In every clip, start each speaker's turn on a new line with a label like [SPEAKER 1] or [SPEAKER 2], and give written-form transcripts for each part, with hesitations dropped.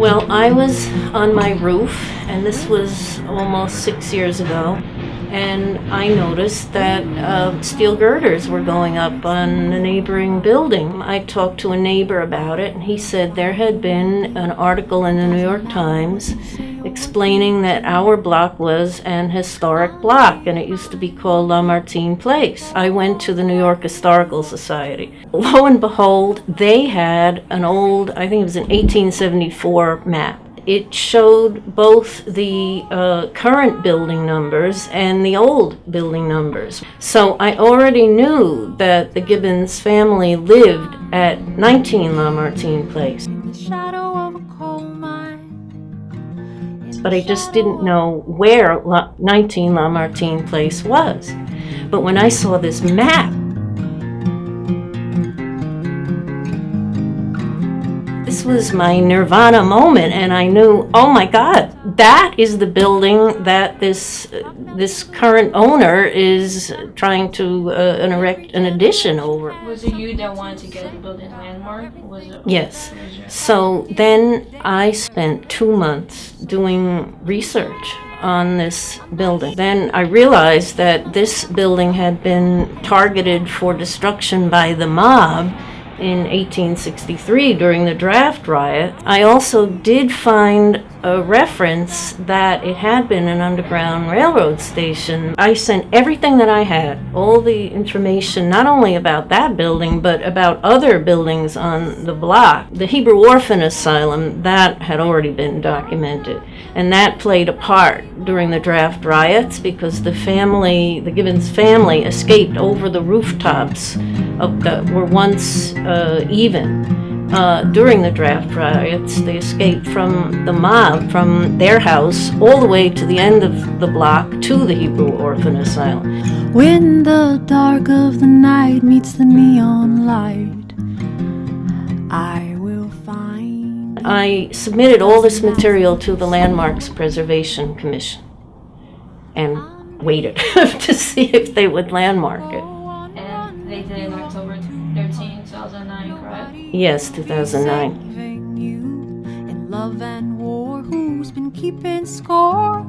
[SPEAKER 1] Well, I was on my roof, and this was almost 6 years ago, and I noticed that steel girders were going up on a neighboring building. I talked to a neighbor about it, and he said there had been an article in the New York Times explaining that our block was an historic block, and it used to be called Lamartine Place. I went to the New York Historical Society. Lo and behold, they had an old, I think it was an 1874 map. It showed both the current building numbers and the old building numbers. So I already knew that the Gibbons family lived at 19 Lamartine Place. But I just didn't know where 19 Lamartine Place was. But when I saw this map, this was my nirvana moment, and I knew, oh my God, that is the building that this current owner is trying to erect an addition over.
[SPEAKER 2] Was it you that wanted to get the building landmark?
[SPEAKER 1] Yes. So then I spent 2 months doing research on this building. Then I realized that this building had been targeted for destruction by the mob in 1863 during the draft riot. I also did find a reference that it had been an Underground Railroad station. I sent everything that I had, all the information, not only about that building, but about other buildings on the block. The Hebrew Orphan Asylum, that had already been documented, and that played a part during the draft riots because the Gibbons family escaped over the rooftops that were once even. During the draft riots, they escaped from the mob, from their house, all the way to the end of the block to the Hebrew Orphan Asylum.
[SPEAKER 3] When the dark of the night meets the neon light, I will find...
[SPEAKER 1] I submitted all this material to the Landmarks Preservation Commission and waited to see if they would landmark it.
[SPEAKER 2] And they did it October 13, 2009, correct?
[SPEAKER 1] Yes, 2009.
[SPEAKER 3] In love and war, who's been keeping score?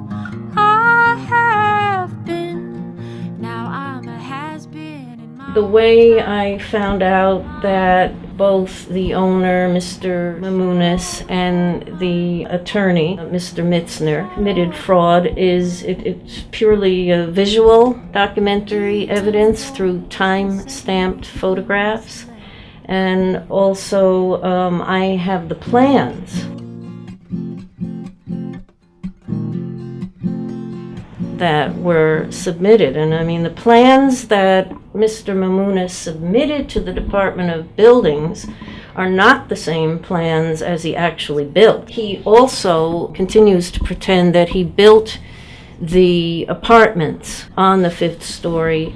[SPEAKER 3] I have been. Now I'm a has-been in my...
[SPEAKER 1] The way I found out that both the owner, Mr. Mamounis, and the attorney, Mr. Mitzner, committed fraud is it's purely visual documentary evidence through time-stamped photographs. And also, I have the plans that were submitted. And I mean, the plans that Mr. Mamounis submitted to the Department of Buildings are not the same plans as he actually built. He also continues to pretend that he built the apartments on the 5th story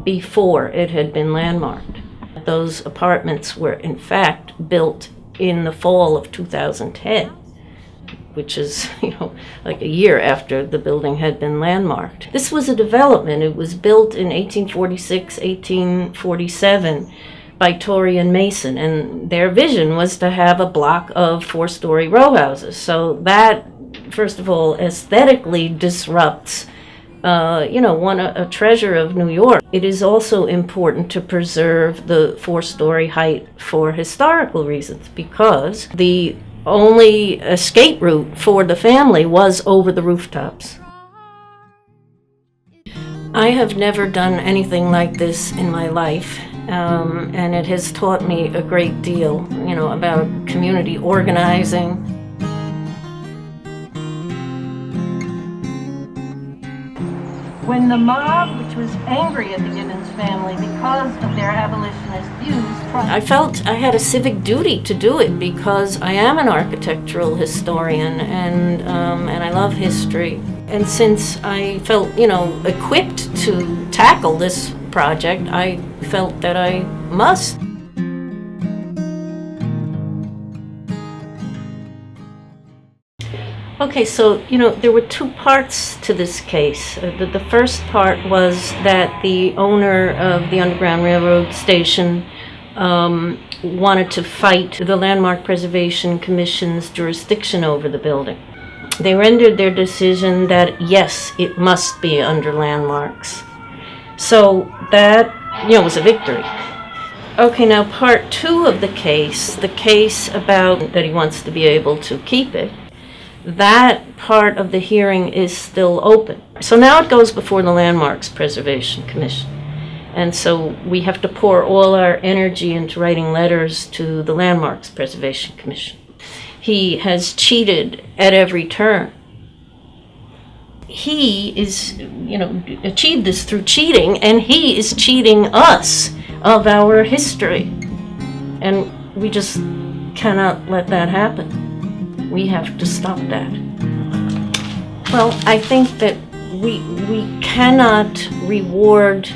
[SPEAKER 1] before it had been landmarked. Those apartments were in fact built in the fall of 2010, which is, like a year after the building had been landmarked. This was a development. It was built in 1846, 1847 by Torrey and Mason, and their vision was to have a block of 4-story row houses. So that, first of all, aesthetically disrupts a treasure of New York. It is also important to preserve the 4-story height for historical reasons, because the only escape route for the family was over the rooftops. I have never done anything like this in my life, and it has taught me a great deal, about community organizing. When the mob, which was angry at the Gibbons family because of their abolitionist views, I felt I had a civic duty to do it because I am an architectural historian and I love history. And since I felt, equipped to tackle this project, I felt that I must. Okay, so, there were 2 parts to this case. The first part was that the owner of the Underground Railroad station wanted to fight the Landmark Preservation Commission's jurisdiction over the building. They rendered their decision that, yes, it must be under landmarks. So that, was a victory. Okay, now part 2 of the case about that he wants to be able to keep it, that part of the hearing is still open. So now it goes before the Landmarks Preservation Commission. And so we have to pour all our energy into writing letters to the Landmarks Preservation Commission. He has cheated at every turn. He is, achieved this through cheating, and he is cheating us of our history. And we just cannot let that happen. We have to stop that. Well, I think that we cannot reward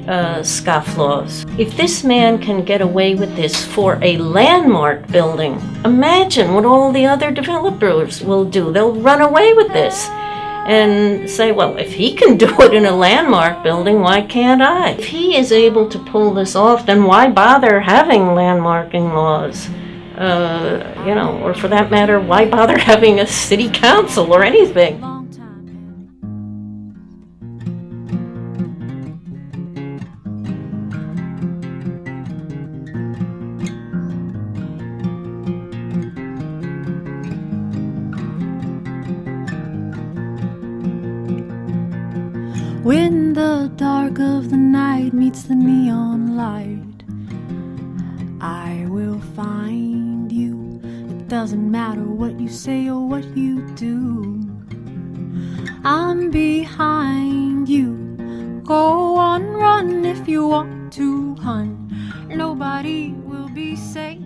[SPEAKER 1] scofflaws. If this man can get away with this for a landmark building, imagine what all the other developers will do. They'll run away with this and say, well, if he can do it in a landmark building, why can't I? If he is able to pull this off, then why bother having landmarking laws? Or for that matter, why bother having a city council or anything?
[SPEAKER 3] When the dark of the night meets the neon light, I will find you. It doesn't matter what you say or what you do. I'm behind you. Go on, run if you want to hunt. Nobody will be safe